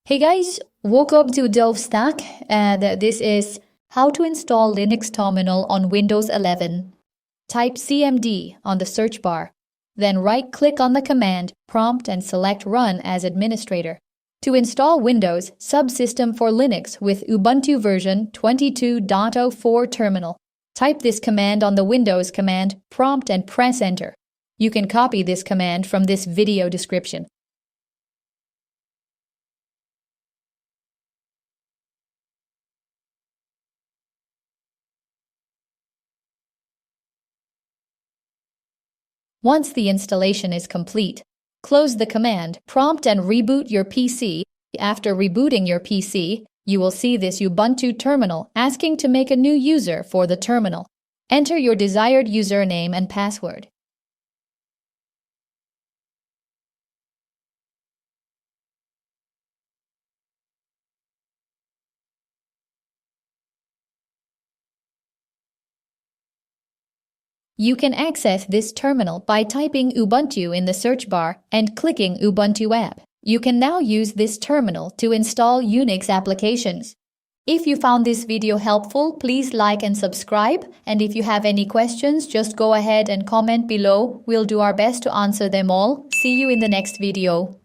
Hey guys, welcome to DelftStack, and this is how to install Linux terminal on Windows 11. Type CMD on the search bar, then right-click on the command prompt and select Run as administrator. To install Windows Subsystem for Linux with Ubuntu version 22.04 terminal, type this command on the Windows command prompt and press Enter. You can copy this command from this video description. Once the installation is complete, close the command prompt and reboot your PC. After rebooting your PC, you will see this Ubuntu terminal asking to make a new user for the terminal. Enter your desired username and password. You can access this terminal by typing Ubuntu in the search bar and clicking Ubuntu app. You can now use this terminal to install Unix applications. If you found this video helpful, please like and subscribe. And if you have any questions, just go ahead and comment below. We'll do our best to answer them all. See you in the next video.